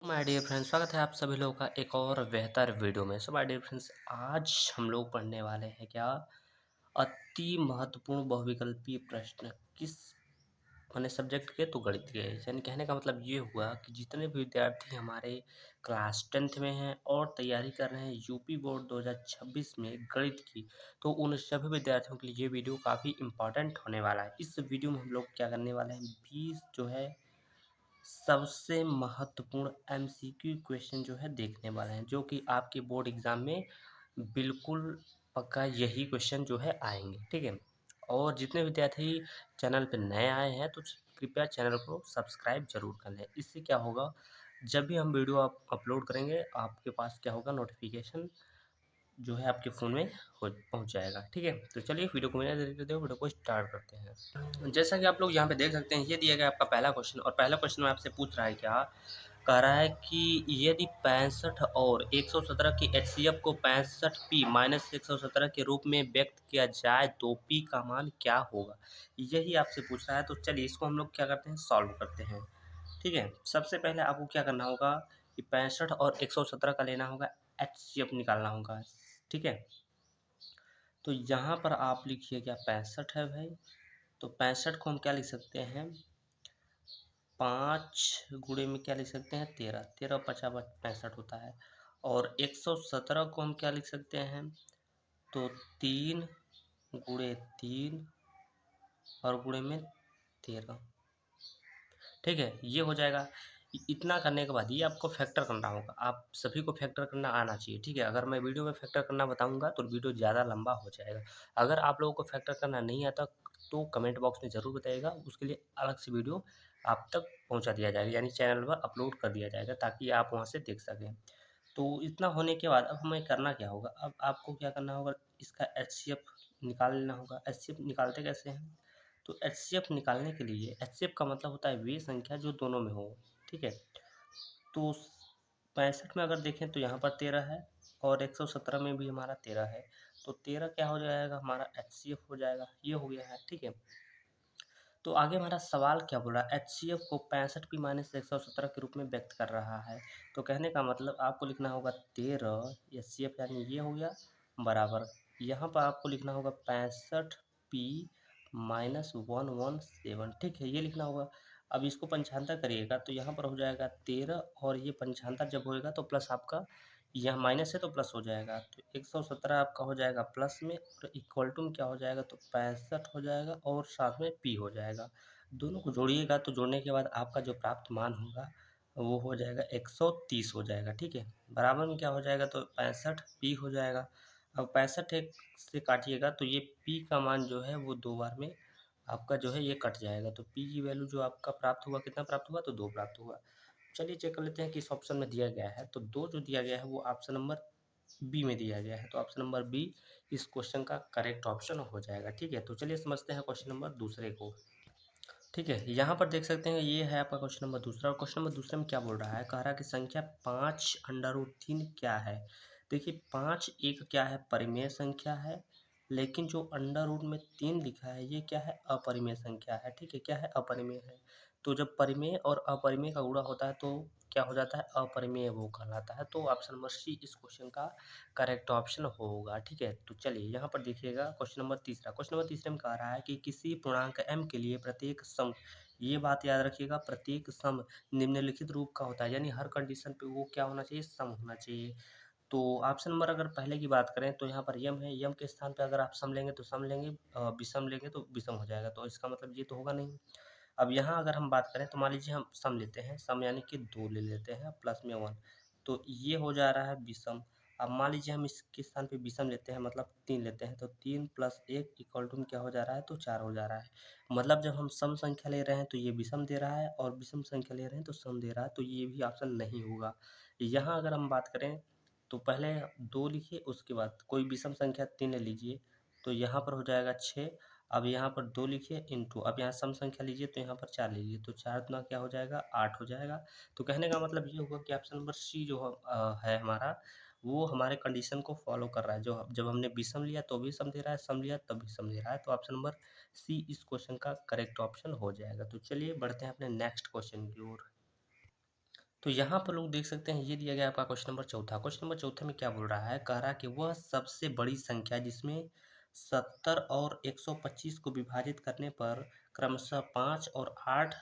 My dear friends, स्वागत है आप सभी लोगों का एक और बेहतर वीडियो में। माय डियर फ्रेंड्स, आज हम लोग पढ़ने वाले हैं क्या, अति महत्वपूर्ण बहुविकल्पीय प्रश्न किस माने सब्जेक्ट के, तो गणित के। यानी कहने का मतलब ये हुआ कि जितने भी विद्यार्थी हमारे क्लास 10th में हैं और तैयारी कर रहे हैं यूपी बोर्ड 2026 में गणित की, तो उन सभी विद्यार्थियों के लिए ये वीडियो काफ़ी इंपॉर्टेंट होने वाला है। इस वीडियो में हम लोग क्या करने वाले हैं, 20 जो है सबसे महत्वपूर्ण एमसीक्यू क्वेश्चन जो है देखने वाले हैं, जो कि आपके बोर्ड एग्जाम में बिल्कुल पक्का यही क्वेश्चन जो है आएंगे। ठीक है, और जितने विद्यार्थी चैनल पर नए आए हैं तो कृपया चैनल को सब्सक्राइब जरूर कर लें। इससे क्या होगा, जब भी हम वीडियो आप अपलोड करेंगे आपके पास क्या होगा, नोटिफिकेशन जो है आपके फ़ोन में हो पहुँच जाएगा। ठीक है, तो चलिए वीडियो को बिना देरी करते हुए वीडियो को स्टार्ट करते हैं। जैसा कि आप लोग यहाँ पे देख सकते हैं, ये दिया गया आपका पहला क्वेश्चन, और पहला क्वेश्चन में आपसे पूछ रहा है क्या, कह रहा है कि यदि 65 और 117 की एचसीएफ को 65p माइनस 117 के रूप में व्यक्त किया जाए तो p का मान क्या होगा। यही आपसे पूछ रहा है। तो चलिए इसको हम लोग क्या करते हैं, सॉल्व करते हैं। ठीक है, सबसे पहले आपको क्या करना होगा कि 65 और 117 का लेना होगा, एचसीएफ निकालना होगा। ठीक है, तो यहाँ पर आप लिखिए क्या, 65 है भाई, तो 65 को हम क्या लिख सकते हैं, 5 गुणे में क्या लिख सकते हैं, 13, 13 पचा 65 होता है। और 117 को हम क्या लिख सकते हैं, तो 3 गुणे 3 और गुणे में 13। ठीक है, ये हो जाएगा। इतना करने के बाद ये आपको फैक्टर करना होगा, आप सभी को फैक्टर करना आना चाहिए। ठीक है, अगर मैं वीडियो में फैक्टर करना बताऊंगा तो वीडियो ज़्यादा लंबा हो जाएगा। अगर आप लोगों को फैक्टर करना नहीं आता तो कमेंट बॉक्स में ज़रूर बताइएगा, उसके लिए अलग से वीडियो आप तक पहुंचा दिया जाएगा, यानी चैनल पर अपलोड कर दिया जाएगा ताकि आप वहां से देख सकें। तो इतना होने के बाद अब हमें करना क्या होगा, अब आपको क्या करना होगा, इसका एचसीएफ निकाल लेना होगा। एचसीएफ निकालते कैसे हैं, तो एचसीएफ निकालने के लिए, एचसीएफ का मतलब होता है वे संख्या जो दोनों में हो। ठीक है, तो 65 में अगर देखें तो यहाँ पर 13 है, और 117 में भी हमारा 13 है, तो 13 क्या हो जाएगा, हमारा एचसीएफ हो जाएगा। ये हो गया है। ठीक है, तो आगे हमारा सवाल क्या बोल रहा है, एचसीएफ को 65p माइनस 117 के रूप में व्यक्त कर रहा है। तो कहने का मतलब आपको लिखना होगा 13 एचसीएफ, यानी ये हो गया बराबर, यहाँ पर आपको लिखना होगा 65p माइनस 117। ठीक है, ये लिखना होगा। अब इसको पंचांतर करिएगा तो यहाँ पर हो जाएगा 13, और ये पंचांतर जब होएगा तो प्लस आपका, यहाँ माइनस है तो प्लस हो जाएगा, तो 117 आपका हो जाएगा प्लस में, और इक्वल टू में क्या हो जाएगा, तो 65 हो जाएगा, और साथ में पी हो जाएगा। दोनों को जोड़िएगा तो जोड़ने के बाद आपका जो प्राप्त मान होगा वो हो जाएगा 130 हो जाएगा। ठीक है, बराबर में क्या हो जाएगा, तो 65 पी हो जाएगा। अब 65 एक से काटिएगा तो ये पी का मान जो है वो 2 बार में आपका जो है ये कट जाएगा, तो पी की वैल्यू जो आपका प्राप्त हुआ, कितना प्राप्त हुआ, तो 2 प्राप्त हुआ। चलिए चेक कर लेते हैं कि इस ऑप्शन में दिया गया है, तो 2 जो दिया गया है वो ऑप्शन नंबर बी में दिया गया है, तो ऑप्शन नंबर बी इस क्वेश्चन का करेक्ट ऑप्शन हो जाएगा। ठीक है, तो चलिए समझते हैं क्वेश्चन नंबर दूसरे को। ठीक है, यहाँ पर देख सकते हैं ये है आपका क्वेश्चन नंबर दूसरा, और क्वेश्चन नंबर दूसरे में क्या बोल रहा है, कह रहा है कि संख्या 5√3 क्या है। देखिए 5 एक क्या है, परिमेय संख्या है, लेकिन जो अंडर रूट में 3 लिखा है ये क्या है, अपरिमेय संख्या है। ठीक है, क्या है, अपरिमेय है। तो जब परिमेय और अपरिमेय का गुणा होता है तो क्या हो जाता है, अपरिमेय वो कहलाता है। तो ऑप्शन नंबर सी इस क्वेश्चन का करेक्ट ऑप्शन होगा। ठीक है, तो चलिए यहाँ पर देखिएगा क्वेश्चन नंबर तीसरा। क्वेश्चन नंबर तीसरे में कह रहा है कि किसी पूर्णांक m के लिए प्रत्येक सम, ये बात याद रखिएगा, प्रत्येक सम निम्नलिखित रूप का होता है, यानी हर कंडीशन पे वो क्या होना चाहिए, सम होना चाहिए। तो ऑप्शन नंबर अगर पहले की बात करें तो यहाँ पर यम है, यम के स्थान पे अगर आप सम लेंगे तो सम लेंगे, विषम लेंगे तो विषम हो जाएगा, तो इसका मतलब ये तो होगा नहीं। अब यहाँ अगर हम बात करें तो मान लीजिए हम सम लेते हैं, सम यानी कि 2 ले लेते हैं प्लस में 1, तो ये हो जा रहा है विषम। अब मान लीजिए हम इसके स्थान पे विषम लेते हैं, मतलब 3 लेते हैं, तो 3 + 1 इक्वल टू में क्या हो जा रहा है, तो 4 हो जा रहा है। मतलब जब हम सम संख्या ले रहे हैं तो ये विषम दे रहा है, और विषम संख्या ले रहे हैं तो सम दे रहा है, तो ये भी ऑप्शन नहीं होगा। यहाँ अगर हम बात करें तो पहले 2 लिखिए, उसके बाद कोई विषम संख्या 3 ले लीजिए, तो यहाँ पर हो जाएगा 6। अब यहाँ पर 2 लिखिए इंटू, अब यहाँ सम संख्या लीजिए तो यहाँ पर 4 लीजिए, तो 4 दूना क्या हो जाएगा, 8 हो जाएगा। तो कहने का मतलब ये होगा कि ऑप्शन नंबर सी जो है हमारा, वो हमारे कंडीशन को फॉलो कर रहा है। जो जब हमने विषम लिया तो भी सम दे रहा है, सम लिया तब भी सम दे रहा है, तो ऑप्शन नंबर सी इस क्वेश्चन का करेक्ट ऑप्शन हो जाएगा। तो चलिए बढ़ते हैं अपने नेक्स्ट क्वेश्चन की ओर। तो यहाँ पर लोग देख सकते हैं, ये दिया गया आपका क्वेश्चन नंबर चौथा। क्वेश्चन नंबर चौथे में क्या बोल रहा है, कह रहा है कि वह सबसे बड़ी संख्या जिसमें 70 और 125 को विभाजित करने पर क्रमशः 5 और 8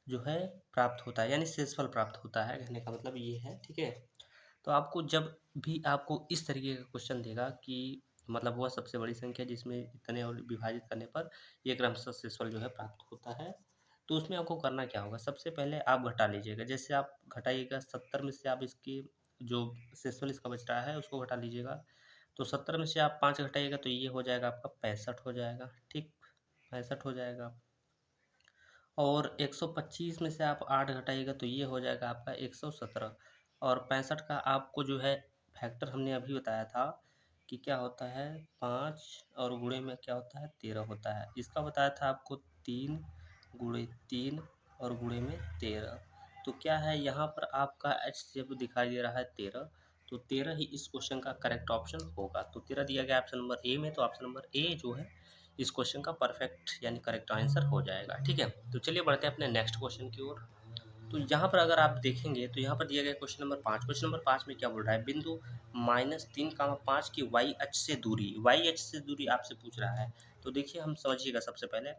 जो है प्राप्त होता है, यानी शेषफल प्राप्त होता है, कहने का मतलब ये है। ठीक है, तो आपको जब भी आपको इस तरीके का क्वेश्चन देगा कि मतलब वह सबसे बड़ी संख्या जिसमें इतने और विभाजित करने पर ये क्रमशः शेषफल जो है प्राप्त होता है, तो उसमें आपको करना क्या होगा, सबसे पहले आप घटा लीजिएगा। जैसे आप घटाइएगा 70 में से आप इसकी जो शेषफल इसका बच रहा है उसको घटा लीजिएगा। तो 70 में से आप 5 घटाइएगा तो ये हो जाएगा आपका 65 हो जाएगा। ठीक, 65 हो जाएगा। और 125 में से आप 8 घटाइएगा तो ये हो जाएगा आपका 117। और 65 का आपको जो है फैक्टर हमने अभी बताया था कि क्या होता है, 5 और गुणे में क्या होता है, 13 होता है। इसका बताया था आपको 3 गुणे 3 और गुणे में 13। तो क्या है यहाँ पर आपका एच जब दिखाई दे रहा है 13, तो 13 ही इस क्वेश्चन का करेक्ट ऑप्शन होगा। तो 13 दिया गया ऑप्शन नंबर ए में, तो ऑप्शन नंबर ए जो है इस क्वेश्चन का परफेक्ट यानी करेक्ट आंसर हो जाएगा। ठीक है, तो चलिए बढ़ते हैं अपने नेक्स्ट क्वेश्चन की ओर। तो यहाँ पर अगर आप देखेंगे तो यहाँ पर दिया गया क्वेश्चन नंबर 5। क्वेश्चन नंबर 5 में क्या बोल रहा है, बिंदु -3, 5 की वाई अक्ष से दूरी, वाई अक्ष से दूरी आपसे पूछ रहा है। तो देखिए हम समझिएगा, सबसे पहले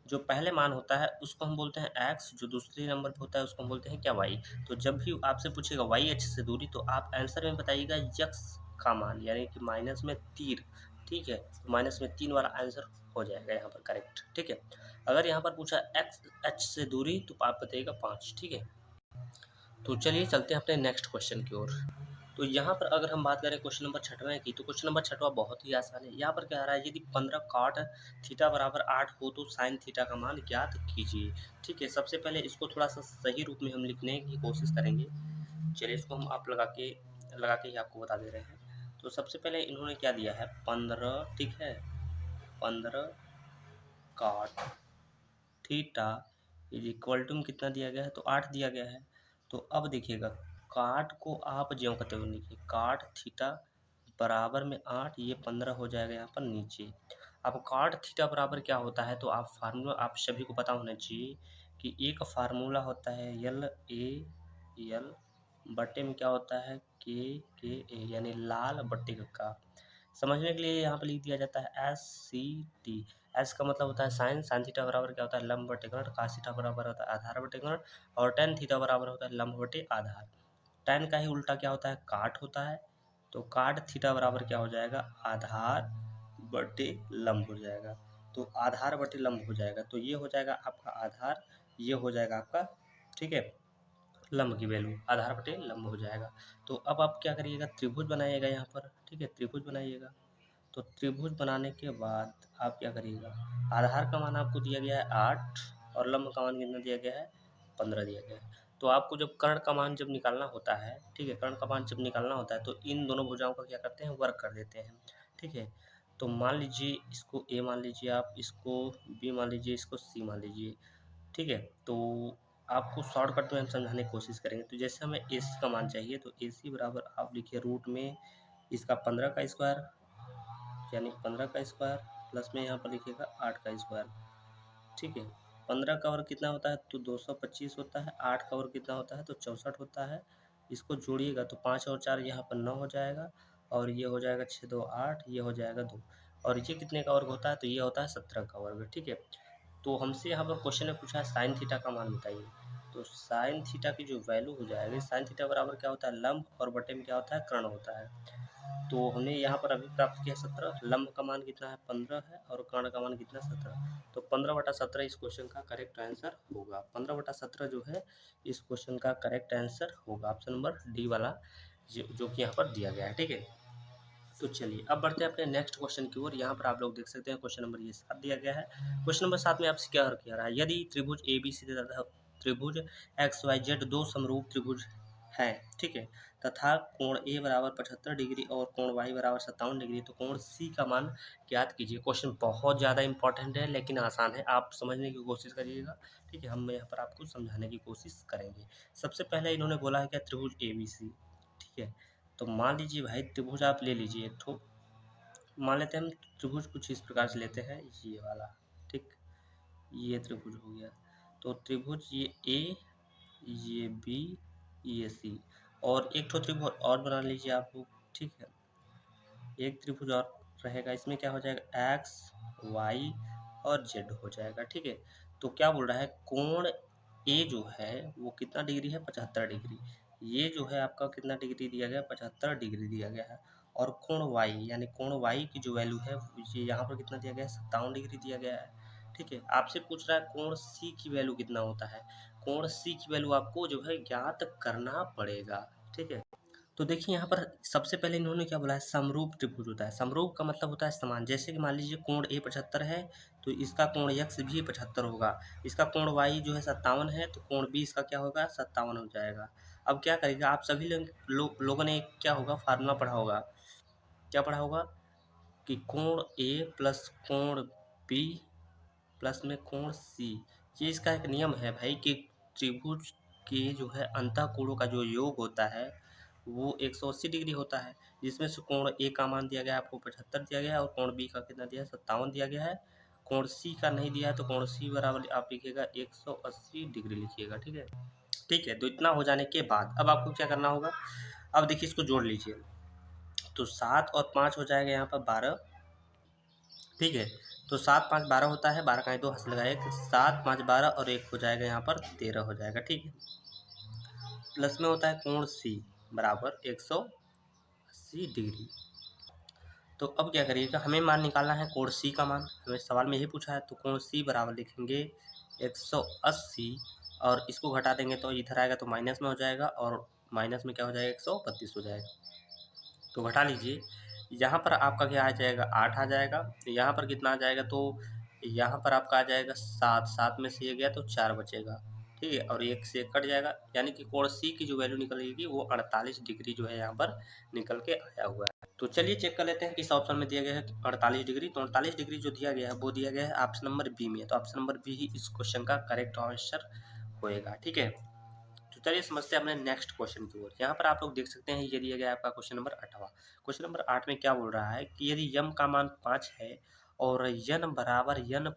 जो पहले मान होता है उसको हम बोलते हैं एक्स, जो दूसरे नंबर पे होता है उसको हम बोलते हैं क्या, वाई। तो जब भी आपसे पूछेगा वाई अक्ष से दूरी, तो आप आंसर में बताइएगा यक्स का मान, यानी कि माइनस में तीर। ठीक है, तो माइनस में 3 वाला आंसर हो जाएगा यहाँ पर करेक्ट। ठीक है, अगर यहाँ पर पूछा एक्स एच से दूरी तो आप बताइएगा 5। ठीक है, तो चलिए चलते हैं अपने नेक्स्ट क्वेश्चन की ओर। तो यहाँ पर अगर हम बात करें क्वेश्चन नंबर 6वां की, तो क्वेश्चन नंबर 6वां बहुत ही आसान है। यहाँ पर क्या आ रहा है, यदि 15 cot थीटा बराबर 8 हो तो साइन थीटा का मान ज्ञात कीजिए। ठीक है, सबसे पहले इसको थोड़ा सा सही रूप में हम लिखने की कोशिश करेंगे। चलिए इसको हम आप लगा के ही आपको बता दे रहे हैं। तो सबसे पहले इन्होंने क्या दिया है, 15। ठीक है, 15 cot theta is equal to में कितना दिया गया है, तो 8 दिया गया है। तो अब देखिएगा, काट को आप ज्यों कहते हुए लिखिए, काट थीटा बराबर में 8, ये 15 हो जाएगा यहाँ पर नीचे। अब काट थीटा बराबर क्या होता है, तो आप फार्मूला आप सभी को पता होना चाहिए कि एक फार्मूला होता है एल ए एल बट्टे में क्या होता है के ए, यानी लाल बट्टे का। समझने के लिए यहाँ पर लिख दिया जाता है एस सी टी। एस का मतलब होता है साइन, साइन थीटा बराबर क्या होता है, लंब बटे कर्ण। कास थीटा बराबर होता है आधार बटे कर्ण। और टेन थीटा बराबर होता है लंब बटे आधार। टेन का ही उल्टा क्या होता है, काट होता है। तो काट थीटा बराबर क्या हो जाएगा, आधार बटे लंब हो जाएगा। तो आधार बटे लंब हो जाएगा, तो ये हो जाएगा आपका आधार, ये हो जाएगा आपका, ठीक है, लंब की वैल्यू आधार बटे लंब हो जाएगा। तो अब आप क्या करिएगा, त्रिभुज बनाइएगा यहाँ पर। ठीक है, त्रिभुज बनाइएगा। तो त्रिभुज बनाने के बाद आप क्या करिएगा, आधार का मान आपको दिया गया है 8 और लंब का मान कितना दिया गया है, 15 दिया गया है। तो आपको जब कर्ण का मान जब निकालना होता है, ठीक है, कर्ण का मान जब निकालना होता है तो इन दोनों भुजाओं का क्या करते हैं, वर्ग कर देते हैं। ठीक है, तो मान लीजिए इसको ए मान लीजिए आप, इसको बी मान लीजिए, इसको सी मान लीजिए। ठीक है, तो आपको शॉर्टकट में हम समझाने की कोशिश करेंगे। तो जैसे हमें ए सी का मान चाहिए, तो ए सी बराबर आप लिखिए रूट में इसका 15 का स्क्वायर, यानी 15 का स्क्वायर प्लस में यहाँ पर लिखिएगा 8 का स्क्वायर। ठीक है, 15 का वर्ग कितना होता है, तो 225 होता है। 8 का वर्ग कितना होता है, तो 64 होता है। इसको जोड़िएगा तो 5 और 4 यहाँ पर 9 हो जाएगा। और ये हो जाएगा 6 2 8, ये हो जाएगा 2। और ये कितने का वर्ग होता है, तो ये होता है 17 का वर्ग। ठीक है, तो हमसे यहाँ पर क्वेश्चन ने पूछा है साइन थीटा का मान बताइए। तो साइन थीटा की जो वैल्यू हो जाएगी, साइन थीटा बराबर क्या होता है, लंब और बटे में क्या होता है, कर्ण होता है। तो हमने यहाँ पर अभी प्राप्त किया 17, लंब का मान कितना है 15 है और कर्ण का मान कितना 17। तो 15/17 इस क्वेश्चन का करेक्ट आंसर होगा। 15/17 जो है इस क्वेश्चन का करेक्ट आंसर होगा, ऑप्शन नंबर डी वाला जो कि यहाँ पर दिया गया है। ठीक है, तो चलिए अब बढ़ते हैं अपने नेक्स्ट क्वेश्चन की ओर। यहाँ पर आप लोग देख सकते हैं क्वेश्चन नंबर ये 7 दिया गया है। क्वेश्चन नंबर 7 में आपसे क्या कह रहा है, यदि त्रिभुज ए बी सी तथा त्रिभुज एक्स वाई जेड दो समरूप त्रिभुज है, ठीक है, तथा कोण ए बराबर 75 डिग्री और कोण वाई बराबर 57 डिग्री, तो कोण सी का मान ज्ञात कीजिए। क्वेश्चन बहुत ज़्यादा इंपॉर्टेंट है लेकिन आसान है, आप समझने की कोशिश करिएगा। ठीक है, हम यहाँ पर आपको समझाने की कोशिश करेंगे। सबसे पहले इन्होंने बोला है क्या, त्रिभुज ए बी सी। ठीक है, तो मान लीजिए भाई त्रिभुज आप ले लीजिए एक ठो, मान लेते हैं हम त्रिभुज कुछ इस प्रकार से लेते हैं, ये वाला। ठीक, ये त्रिभुज हो गया। तो त्रिभुज ये ए, ये बी ये सी, और एक ठो त्रिभुज और बना लीजिए आप लोग, ठीक है। एक त्रिभुज और रहेगा, इसमें क्या हो जाएगा, एक्स वाई और जेड हो जाएगा, ठीक है। तो क्या बोल रहा है, कोण ए जो है वो कितना डिग्री है, 75 डिग्री। ये जो है आपका कितना डिग्री दिया गया, 75 डिग्री दिया गया है। और कोण वाई, यानी कोण वाई की जो वैल्यू है ये यहाँ पर कितना दिया गया है, 57 डिग्री दिया गया है, ठीक है। आपसे पूछ रहा है कोण सी की वैल्यू कितना होता है। कोण सी की वैल्यू आपको जो है ज्ञात करना पड़ेगा, ठीक है। तो देखिए यहाँ पर सबसे पहले इन्होंने क्या बोला है, समरूप त्रिभुज होता है। समरूप का मतलब होता है समान। जैसे कि मान लीजिए कोण ए 75 है, तो इसका कोण यक्स भी 75 होगा। इसका कोण वाई जो है 57 है, तो कोण बी इसका क्या होगा, 57 हो जाएगा। अब क्या करेगा, आप सभी लोगों ने क्या होगा, फार्मूला पढ़ा होगा। क्या पढ़ा होगा कि कोण ए प्लस कोण बी प्लस में कोण सी, ये इसका एक नियम है भाई कि त्रिभुज के जो है अंतःकोणों का जो योग होता है वो 180 डिग्री होता है। जिसमें से कोण ए का मान दिया गया है आपको 75 दिया गया है, और कोण बी का कितना दिया है, 57 दिया गया है। कोण सी का नहीं दिया है, तो कोण सी बराबर आप लिखिएगा 180 डिग्री लिखिएगा, ठीक है। ठीक है, तो इतना हो जाने के बाद अब आपको क्या करना होगा, अब देखिए इसको जोड़ लीजिए। तो 7 और 5 हो जाएगा यहाँ पर 12, ठीक है। तो 7 5 12 होता है, 12 का 2 हाथ लगा 1, 7 5 12 और 1 हो जाएगा यहाँ पर 13 हो जाएगा, ठीक है। प्लस में होता है कोण सी बराबर 180 डिग्री। तो अब क्या करिएगा, हमें मान निकालना है कोण सी का मान, हमें सवाल में यही पूछा है। तो कोण सी बराबर लिखेंगे 180, और इसको घटा देंगे तो इधर आएगा तो माइनस में हो जाएगा, और माइनस में क्या हो जाएगा, 132 हो जाएगा। तो घटा लीजिए, यहाँ पर आपका क्या आ जाएगा, 8 आ जाएगा। यहाँ पर कितना आ जाएगा, तो यहाँ पर आपका आ जाएगा 7, 7 में से ये गया तो 4 बचेगा, ठीक है। और 1 से 1 कट जाएगा, यानी कि कोण सी की जो वैल्यू निकलेगी वो 48 डिग्री जो है यहाँ पर निकल के आया हुआ है। तो चलिए चेक कर लेते हैं किस ऑप्शन में दिया गया है 48 डिग्री। तो 48 डिग्री जो दिया गया है वो दिया गया है ऑप्शन नंबर बी में। तो ऑप्शन नंबर बी ही इस क्वेश्चन का करेक्ट आंसर होएगा, ठीक है। तो चलिए समझते हैं अपने नेक्स्ट क्वेश्चन की ओर। यहाँ पर आप लोग देख सकते हैं ये दिया गया है आपका क्वेश्चन नंबर 8वां। क्वेश्चन नंबर 8 में क्या बोल रहा है कि यदि यम का मान 5 है और यन बराबर यम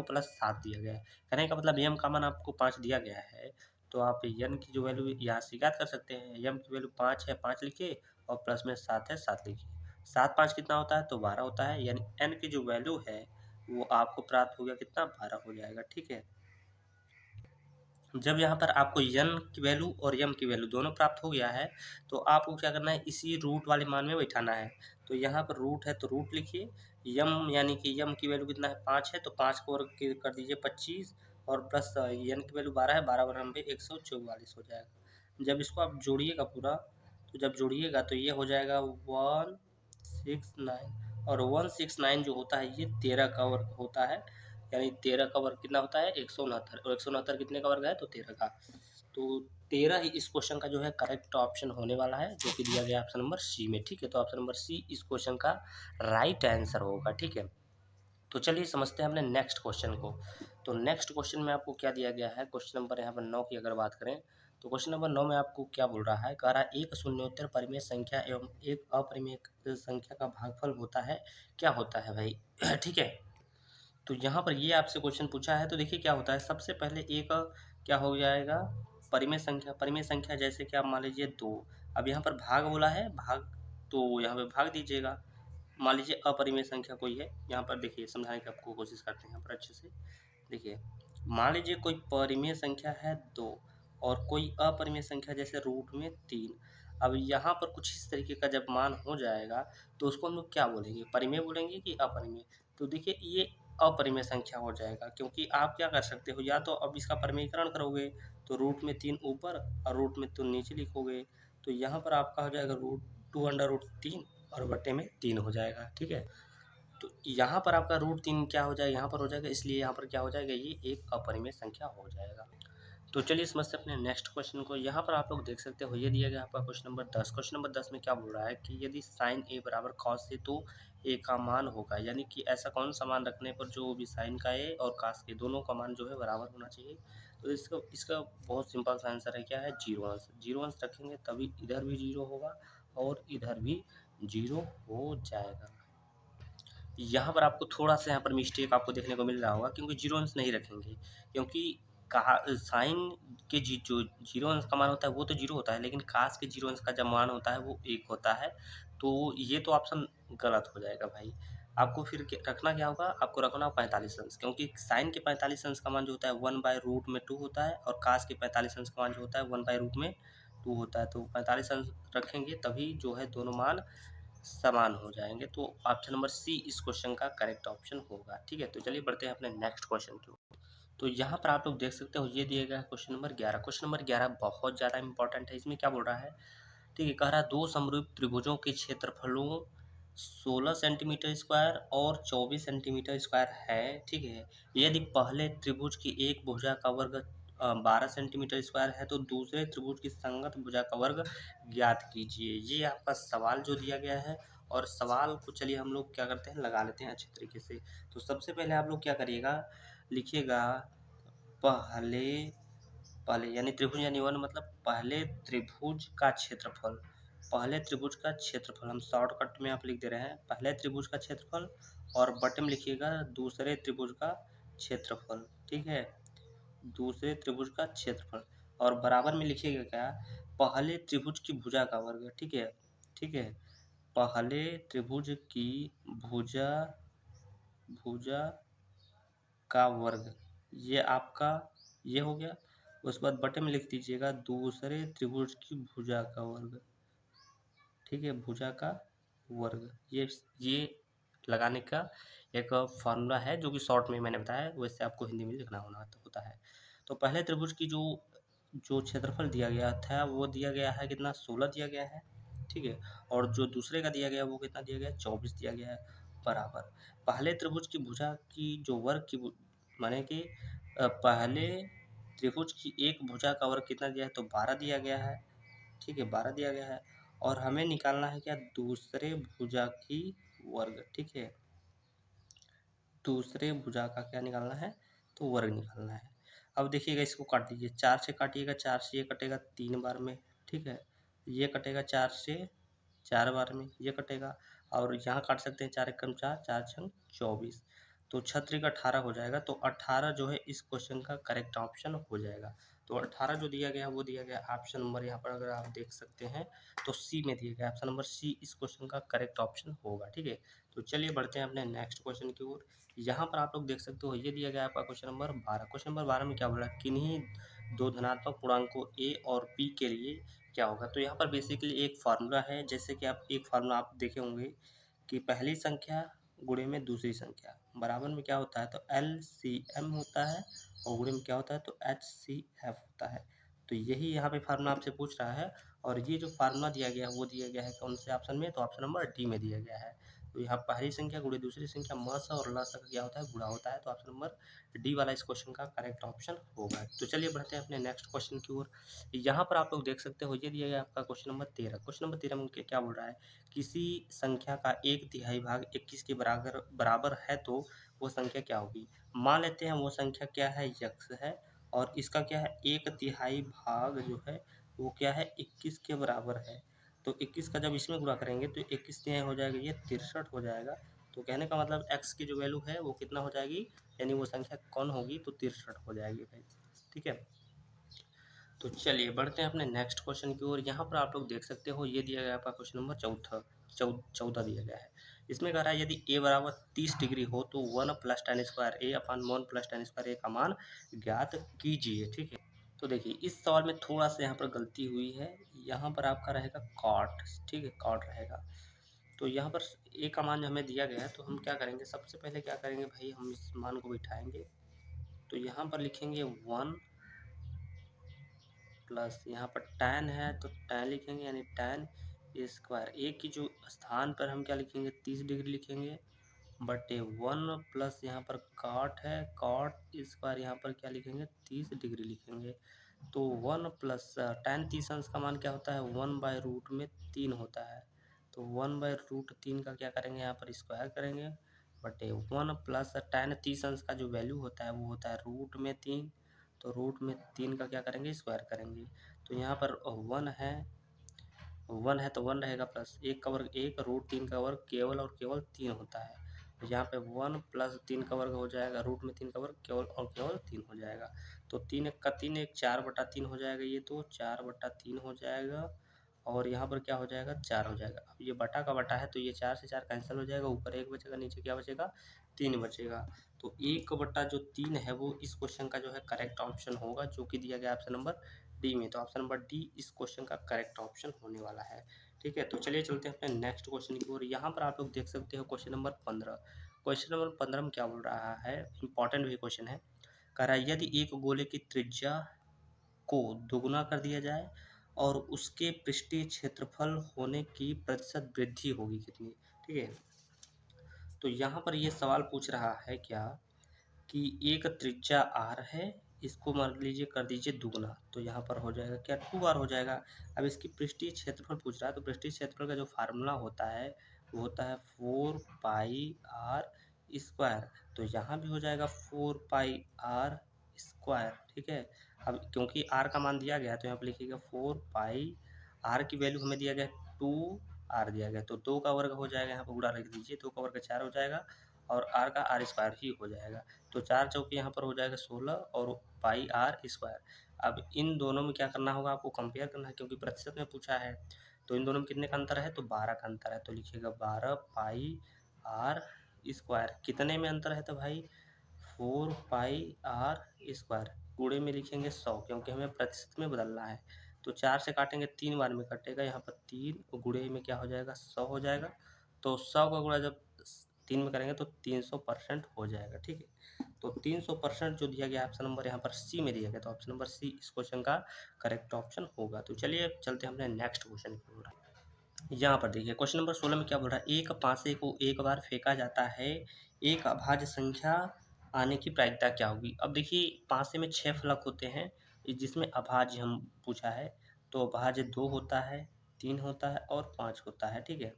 प्लस 7 दिया गया है। कहने का मतलब यम का मान आपको 5 दिया गया है, तो आप यन की जो वैल्यू यहाँ से ज्ञात कर सकते हैं। यम की वैल्यू 5 है, 5 लिखिए, और प्लस में 7 है, 7 लिखिए। 7 5 कितना होता है, तो 12 होता है। यानी एन की जो वैल्यू है वो आपको प्राप्त हो गया कितना, 12 हो जाएगा, ठीक है। जब यहाँ पर आपको यन की वैल्यू और यम की वैल्यू दोनों प्राप्त हो गया है, तो आपको क्या करना है, इसी रूट वाले मान में बैठाना है। तो यहाँ पर रूट है तो रूट लिखिए, यम यानी कि यम की वैल्यू कितना है, 5 है, तो 5 को वर्ग कर दीजिए 25, और प्लस यन की वैल्यू 12 है, 12 बराबर 144 हो जाएगा। जब इसको आप जोड़िएगा पूरा, तो जब जोड़िएगा तो ये हो जाएगा 169, और 169 जो होता है ये 13 का वर्ग होता है। यानी 13 का वर्ग कितना होता है, 169, और 169 कितने का वर्ग है, तो 13 का। तो 13 ही इस क्वेश्चन का जो है करेक्ट ऑप्शन होने वाला है, जो कि दिया गया ऑप्शन नंबर सी में, ठीक है। तो ऑप्शन नंबर सी इस क्वेश्चन का राइट आंसर होगा, ठीक है। तो चलिए समझते हैं अपने नेक्स्ट क्वेश्चन को। तो नेक्स्ट क्वेश्चन में आपको क्या दिया गया है, क्वेश्चन नंबर यहाँ पर 9 की अगर बात करें, तो क्वेश्चन नंबर 9 में आपको क्या बोल रहा है, कह रहा है एक शून्योत्तर परिमेय संख्या एवं एक अपरिमेय संख्या का भागफल होता है, क्या होता है भाई ठीक है। तो यहाँ पर ये आपसे क्वेश्चन पूछा है, तो देखिए क्या होता है, सबसे पहले एक क्या हो जाएगा, परिमेय संख्या। परिमेय संख्या जैसे कि आप मान लीजिए 2, अब यहाँ पर भाग बोला है, भाग, तो यहाँ पे भाग दीजिएगा। मान लीजिए अपरिमेय संख्या कोई है, यहाँ पर देखिए समझाने की आपको कोशिश करते हैं यहाँ पर अच्छे से। देखिए मान लीजिए कोई परिमेय संख्या है 2, और कोई अपरिमेय संख्या जैसे रूट में 3। अब यहाँ पर कुछ इस तरीके का जब मान हो जाएगा, तो उसको हम लोग क्या बोलेंगे, परिमेय बोलेंगे कि अपरिमेय। तो देखिए ये अपरिमेय संख्या हो जाएगा, क्योंकि आप क्या कर सकते हो, या तो अब इसका परिमेयकरण करोगे तो रूट में 3 ऊपर और रूट में 2 नीचे लिखोगे, तो यहाँ पर आपका हो जाएगा √2√3 और बटे में 3 हो जाएगा, ठीक है। तो यहाँ पर आपका √3 क्या हो जाएगा, यहाँ पर हो जाएगा, इसलिए यहाँ पर क्या हो जाएगा, ये एक अपरिमेय संख्या हो जाएगा। तो चलिए समझते हैं अपने नेक्स्ट क्वेश्चन को। यहाँ पर आप लोग देख सकते हो ये दिया गया आपका क्वेश्चन नंबर 10। क्वेश्चन नंबर 10 में क्या बोल रहा है कि यदि साइन ए बराबर कॉस ए, तो ए का मान होगा, यानी कि ऐसा कौन सा मान रखने पर जो भी साइन का ए और कास के दोनों का मान जो है बराबर होना चाहिए। तो इसका इसका बहुत सिंपल सा आंसर है, क्या है, 0 अंश। 0 अंश रखेंगे तभी इधर भी 0 होगा और इधर भी 0 हो जाएगा। यहाँ पर आपको थोड़ा सा यहाँ पर मिस्टेक आपको देखने को मिल रहा होगा, क्योंकि 0 अंश नहीं रखेंगे, क्योंकि साइन के जो जीरो अंश का मान होता है वो तो जीरो होता है, लेकिन कास के जीरो अंश का जब मान होता है वो एक होता है। तो ये तो ऑप्शन गलत हो जाएगा भाई। आपको फिर रखना क्या होगा, आपको रखना 45 अंश, क्योंकि साइन के 45 अंश का मान जो होता है 1/√2 होता है, और कास के 45 अंश का मान जो होता है 1/√2 होता है। तो 45 अंश रखेंगे तभी जो है दोनों मान समान हो जाएंगे। तो ऑप्शन नंबर सी इस क्वेश्चन का करेक्ट ऑप्शन होगा। ठीक है, तो चलिए बढ़ते हैं अपने नेक्स्ट क्वेश्चन की ओर। तो यहाँ पर आप लोग देख सकते हो ये दिया गया है क्वेश्चन नंबर 11। क्वेश्चन नंबर 11 बहुत ज़्यादा इंपॉर्टेंट है। इसमें क्या बोल रहा है, ठीक है, कह रहा है दो समरूप त्रिभुजों के क्षेत्रफलों 16 सेंटीमीटर स्क्वायर और 24 सेंटीमीटर स्क्वायर है। ठीक है, यदि पहले त्रिभुज की एक भुजा का वर्ग 12 सेंटीमीटर स्क्वायर है तो दूसरे त्रिभुज की संगत भुजा का वर्ग ज्ञात कीजिए। ये आपका सवाल जो दिया गया है, और सवाल को चलिए हम लोग क्या करते हैं, लगा लेते हैं अच्छे तरीके से। तो सबसे पहले आप लोग क्या करिएगा, लिखिएगा पहले पहले यानी त्रिभुज यानी वन मतलब पहले त्रिभुज का क्षेत्रफल। पहले त्रिभुज का क्षेत्रफल हम शॉर्टकट में आप लिख दे रहे हैं, पहले त्रिभुज का क्षेत्रफल, और बटे में लिखिएगा दूसरे त्रिभुज का क्षेत्रफल। ठीक है, दूसरे त्रिभुज का क्षेत्रफल, और बराबर में लिखिएगा क्या, पहले त्रिभुज की भुजा का वर्ग। ठीक है, ठीक है, पहले त्रिभुज की भुजा भुजा का वर्ग, ये आपका ये हो गया। उसके बाद बटे में लिख दीजिएगा दूसरे त्रिभुज की भुजा का वर्ग। ठीक है, भुजा का वर्ग, ये लगाने का एक फार्मूला है जो कि शॉर्ट में मैंने बताया, वैसे आपको हिंदी में लिखना होता है। तो पहले त्रिभुज की जो जो क्षेत्रफल दिया गया था वो दिया गया है कितना, 16 दिया गया है। ठीक है, और जो दूसरे का दिया गया वो कितना दिया गया है, 24 दिया गया है, बराबर। पहले त्रिभुज की भुजा की जो वर्ग की माने कि पहले त्रिभुज की एक भुजा का वर्ग कितना दिया है, तो 12 दिया गया है। ठीक है, 12 दिया गया है, और हमें निकालना है क्या, दूसरे भुजा की वर्ग। ठीक है, दूसरे भुजा का क्या निकालना है, तो वर्ग निकालना है। अब देखिएगा इसको काट दीजिए, 4 से काटिएगा, 4 से ये कटेगा 3 बार में। ठीक है, ये कटेगा 4 से 4 बार में, ये कटेगा, और यहाँ काट सकते हैं 4 एकम 4, 4 छंग 24, तो 6 18 हो जाएगा। तो 18 जो है इस क्वेश्चन का करेक्ट ऑप्शन हो जाएगा। तो 18 जो दिया गया वो दिया गया ऑप्शन नंबर, यहाँ पर अगर आप देख सकते हैं तो सी में दिया गया, ऑप्शन नंबर सी इस क्वेश्चन का करेक्ट ऑप्शन होगा। ठीक है, तो चलिए बढ़ते हैं अपने नेक्स्ट क्वेश्चन की ओर। यहाँ पर आप लोग देख सकते हो ये दिया गया आपका क्वेश्चन नंबर 12। क्वेश्चन नंबर 12 में क्या बोला, किन्हीं दो धनात्मक पूर्णांकों ए और बी के लिए क्या होगा। तो यहाँ पर बेसिकली एक फार्मूला है, जैसे कि आप एक फार्मूला आप देखे होंगे कि पहली संख्या गुणे में दूसरी संख्या बराबर में क्या होता है, तो LCM होता है, और गुणे में क्या होता है, तो HCF होता है। तो यही यहाँ पे फार्मूला आपसे पूछ रहा है, और ये जो फार्मूला दिया गया है वो दिया गया है कौन से ऑप्शन में, तो ऑप्शन नंबर डी में दिया गया है। तो यहाँ पहली संख्या गुणे दूसरी संख्या मस और लस का क्या होता है, गुणा होता है। तो ऑप्शन नंबर डी वाला इस क्वेश्चन का करेक्ट ऑप्शन होगा। तो चलिए बढ़ते हैं अपने नेक्स्ट क्वेश्चन की ओर। यहाँ पर आप लोग देख सकते हो ये दिया गया आपका क्वेश्चन नंबर 13। क्वेश्चन नंबर 13 में क्या बोल रहा है, किसी संख्या का 1/3 भाग 21 के बराबर बराबर है तो वो संख्या क्या होगी। मान लेते हैं वो संख्या क्या है, यक्स है, और इसका क्या है, 1/3 भाग जो है वो क्या है, 21 के बराबर है। तो 21 का जब इसमें गुणा करेंगे तो 21 यहाँ हो जाएगा, ये 63 हो जाएगा। तो कहने का मतलब x की जो वैल्यू है वो कितना हो जाएगी, यानी वो संख्या कौन होगी, तो 63 हो जाएगी भाई। ठीक है, तो चलिए बढ़ते हैं अपने नेक्स्ट क्वेश्चन की ओर। यहाँ पर आप लोग देख सकते हो ये दिया गया आपका क्वेश्चन नंबर 14 दिया गया है। इसमें कह रहा है यदि a बराबर 30 डिग्री हो तो 1 + tan square a upon 1 + tan square a का मान ज्ञात कीजिए। ठीक है, तो देखिए इस सवाल में थोड़ा सा यहाँ पर गलती हुई है, यहाँ पर आपका रहेगा कॉट। ठीक है, कॉट रहेगा। तो यहाँ पर a का मान हमें दिया गया है, तो हम क्या करेंगे, सबसे पहले क्या करेंगे भाई, हम इस मान को बिठाएंगे। तो यहाँ पर लिखेंगे 1 प्लस यहाँ पर tan है तो tan लिखेंगे, यानी tan स्क्वायर। ए की जो स्थान पर हम क्या लिखेंगे, 30 डिग्री लिखेंगे, बटे 1 प्लस यहाँ पर कॉट है, कॉट स्क्वायर यहाँ पर क्या लिखेंगे, 30 डिग्री लिखेंगे। तो 1 प्लस tan 30 अंश का मान क्या होता है, 1/√3 होता है। तो 1/√3 का क्या करेंगे, यहाँ पर स्क्वायर करेंगे, बटे 1 प्लस tan 30 अंश का जो वैल्यू होता है वो होता है √3। तो √3 का क्या करेंगे, स्क्वायर करेंगे। तो यहाँ पर 1 है तो 1 रहेगा, प्लस 1 का वर्ग 1, √3 का वर्ग केवल और केवल 3 होता है। यहाँ पे 1 प्लस 3 का वर्ग हो जाएगा, रूट में 3 का वर्ग केवल और केवल 3 हो जाएगा। तो 3 एक का 3, एक 4/3 हो जाएगा, ये तो 4/3 हो जाएगा और यहाँ पर क्या हो जाएगा 4 हो जाएगा। अब ये बटा का बटा है तो ये 4 से 4 कैंसिल हो जाएगा, ऊपर 1 बचेगा, नीचे क्या बचेगा 3 बचेगा। तो 1/3 है वो इस क्वेश्चन का जो है करेक्ट ऑप्शन होगा, जो कि दिया गया ऑप्शन नंबर डी में। तो ऑप्शन नंबर डी इस क्वेश्चन का करेक्ट ऑप्शन होने वाला है। ठीक है, तो चलिए चलते हैं अपने नेक्स्ट क्वेश्चन की ओर। यहाँ पर आप लोग देख सकते हो क्वेश्चन नंबर 15। क्वेश्चन नंबर 15 में क्या बोल रहा है, इंपॉर्टेंट भी क्वेश्चन है। कह रहा है यदि एक गोले की त्रिज्या को दोगुना कर दिया जाए और उसके पृष्ठीय क्षेत्रफल होने की प्रतिशत वृद्धि होगी कितनी। ठीक है, तो यहाँ पर ये सवाल पूछ रहा है क्या कि एक त्रिज्या आर है, इसको मान लीजिए कर दीजिए दुगना, तो यहाँ पर हो जाएगा क्या 2r हो जाएगा। अब इसकी पृष्ठीय क्षेत्रफल पूछ रहा है, तो पृष्ठीय क्षेत्रफल का जो फार्मूला होता है वो होता है 4πr²। तो यहाँ भी हो जाएगा 4πr²। ठीक है, अब क्योंकि r का मान दिया गया है तो यहाँ पर लिखिएगा 4π, r की वैल्यू हमें दिया गया 2r दिया गया, तो 2 का वर्ग हो जाएगा, यहाँ पर गुणा लिख दीजिए, 2 का वर्ग 4 हो जाएगा और r का r² ही हो जाएगा। तो 4 चौके यहाँ पर हो जाएगा 16 और πr²। अब इन दोनों में क्या करना होगा, आपको कंपेयर करना है क्योंकि प्रतिशत में पूछा है। तो इन दोनों में कितने का अंतर है, तो 12 का अंतर है, तो लिखिएगा 12πr²। कितने में अंतर है तो भाई 4πr²। गुणे में लिखेंगे 100 क्योंकि हमें प्रतिशत में बदलना है। तो 4 से काटेंगे 3 बार में कटेगा, यहाँ पर 3 और गुणे में क्या हो जाएगा 100 हो जाएगा। तो 100 का गुणा जब 3 में करेंगे तो 300% हो जाएगा। ठीक है, तो 300% जो दिया गया ऑप्शन नंबर यहाँ पर सी में दिया गया, तो ऑप्शन नंबर सी इस क्वेश्चन का करेक्ट ऑप्शन होगा। तो चलिए अब चलते हैं अपने नेक्स्ट क्वेश्चन की ओर। यहाँ पर देखिए क्वेश्चन नंबर 16 में क्या बोल रहा है, एक पासे को एक बार फेंका जाता है, एक अभाज्य संख्या आने की प्रायिकता क्या होगी। अब देखिए पासे में 6 फलक होते हैं, जिसमें अभाज्य हम पूछा है, तो अभाज्य 2 होता है, 3 होता है और 5 होता है। ठीक है,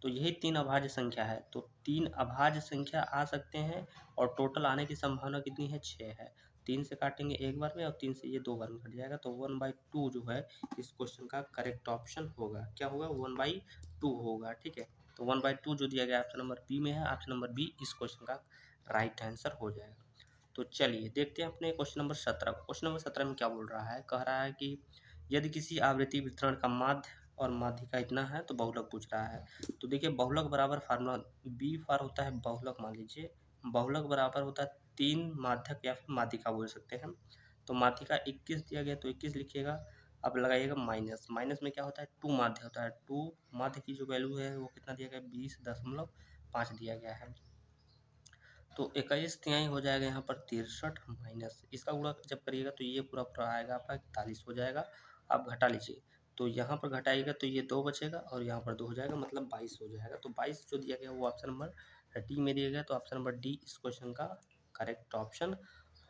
तो यही 3 अभाज्य संख्या है, तो 3 अभाज्य संख्या आ सकते हैं और टोटल आने की संभावना कितनी है 6 है। 3 से काटेंगे एक बार में और 3 से ये 2 बार में कट जाएगा, तो 1/2 जो है इस क्वेश्चन का करेक्ट ऑप्शन होगा। क्या होगा 1/2 होगा। ठीक है, तो 1/2 जो दिया गया ऑप्शन नंबर बी में है, ऑप्शन नंबर बी इस क्वेश्चन का राइट आंसर हो जाएगा। तो चलिए देखते हैं अपने क्वेश्चन नंबर 17। क्वेश्चन नंबर 17 में क्या बोल रहा है, कह रहा है कि यदि किसी आवृत्ति वितरण का माध्य और माध्यिका इतना है तो बहुलक पूछ रहा है। तो देखिए बहुलक बराबर फार्मूला बी फॉर होता है बहुलक, मान लीजिए बहुलक बराबर होता है 3 माध्यक या फिर माध्यिका बोल सकते हैं। तो माध्यिका 21 दिया गया तो 21 लिखिएगा। अब लगाइएगा माइनस, माइनस में क्या होता है 2 माध्य होता है, 2 माध्य की जो वैल्यू है वो कितना दिया गया 20.5 दिया गया है। तो 21 तिहाई हो जाएगा यहाँ पर 63 माइनस इसका गुणा जब करिएगा तो ये पूरा पूरा आएगा आपका 41 हो जाएगा। आप घटा लीजिए, तो यहाँ पर घटाइएगा तो ये 2 बचेगा और यहाँ पर 2 हो जाएगा, मतलब 22 हो जाएगा। तो 22 जो दिया गया वो ऑप्शन नंबर डी में दिया गया, तो ऑप्शन नंबर डी इस क्वेश्चन का करेक्ट ऑप्शन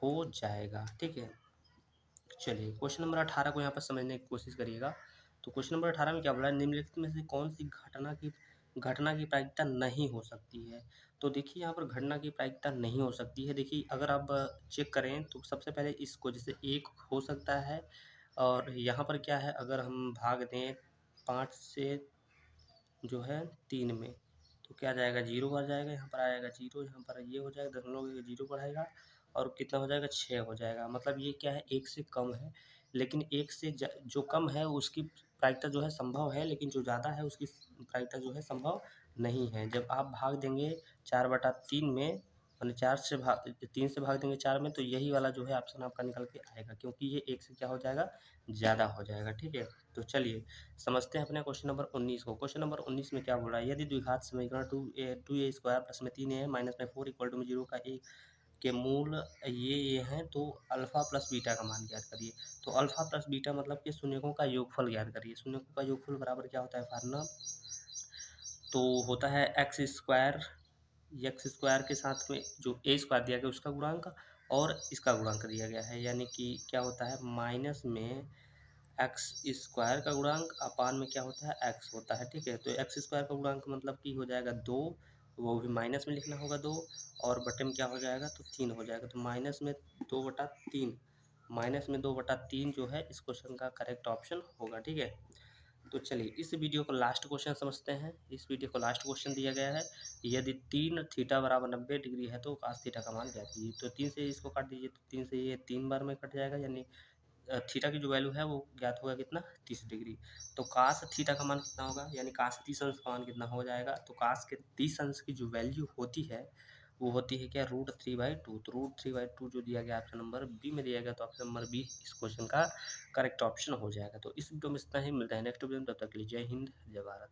हो जाएगा। ठीक है, चलिए क्वेश्चन नंबर 18 को यहाँ पर समझने की कोशिश करिएगा। तो क्वेश्चन नंबर 18 में क्या बोला है, निम्नलिखित में से कौन सी घटना की प्रायिकता नहीं हो सकती है। तो देखिए यहाँ पर घटना की प्रायिकता नहीं हो सकती है। देखिए अगर आप चेक करें तो सबसे पहले इसको जैसे 1 हो सकता है, और यहाँ पर क्या है अगर हम भाग दें 5 से जो है 3 में, तो क्या जाएगा 0 आ जाएगा, यहाँ पर आएगा 0, यहाँ पर ये हो जाएगा, दशमलव में 0 बढ़ाएगा और कितना हो जाएगा 6 हो जाएगा। मतलब ये क्या है 1 से कम है, लेकिन 1 से जो कम है उसकी प्रायिकता जो है संभव है, लेकिन जो ज़्यादा है उसकी प्रायिकता जो है संभव नहीं है। जब आप भाग देंगे 4/3 में, माने 3 से भाग देंगे 4 में, तो यही वाला जो है ऑप्शन आपका निकल के आएगा, क्योंकि ये 1 से क्या हो जाएगा ज़्यादा हो जाएगा। ठीक है, तो चलिए समझते हैं अपने क्वेश्चन नंबर 19 को। क्वेश्चन नंबर 19 में क्या बोल रहा है, यदि द्विघात समीकरण 2a² प्लस में 3a माइनस में 4 इक्वल टू 0 का ए के मूल ये हैं, तो अल्फ़ा प्लस बीटा का मान ज्ञात करिए। तो अल्फ़ा प्लस बीटा मतलब कि शून्यकों का योगफल ज्ञात करिए। शून्यकों का योगफल बराबर क्या होता है फार्मूला, तो होता है एक्स स्क्वायर के साथ में जो ए स्क्वायर दिया गया उसका गुणांक और इसका गुणांक दिया गया है, यानी कि क्या होता है माइनस में एक्स स्क्वायर का गुणांक अपान में क्या होता है एक्स होता है। ठीक है, तो एक्स स्क्वायर का गुणांक मतलब कि हो जाएगा 2, वो भी माइनस में लिखना होगा 2, और बटे में क्या हो जाएगा तो 3 हो जाएगा। तो माइनस में 2/3, माइनस में 2/3 जो है इस क्वेश्चन का करेक्ट ऑप्शन होगा। ठीक है, तो चलिए इस वीडियो को लास्ट क्वेश्चन समझते हैं। इस वीडियो को लास्ट क्वेश्चन दिया गया है, यदि 3 थीटा बराबर 90 डिग्री है तो कास थीटा का मान ज्ञात कीजिए। तो 3 से इसको काट दीजिए, तो 3 से ये 3 बार में कट जाएगा, यानी थीटा की जो वैल्यू है वो ज्ञात होगा कितना, 30 डिग्री। तो कास थीटा का मान कितना होगा, यानी कास 30 अंश का मान कितना हो जाएगा। तो कास के 30 अंश की जो वैल्यू होती है वो होती है क्या, √3/2। तो √3/2 जो दिया गया ऑप्शन नंबर बी में दिया गया, तो ऑप्शन नंबर बी इस क्वेश्चन का करेक्ट ऑप्शन हो जाएगा। तो इस वीडियो में इतना ही, मिलता है नेक्स्ट वीडियो में, तब तक के लिए जय हिंद जय भारत।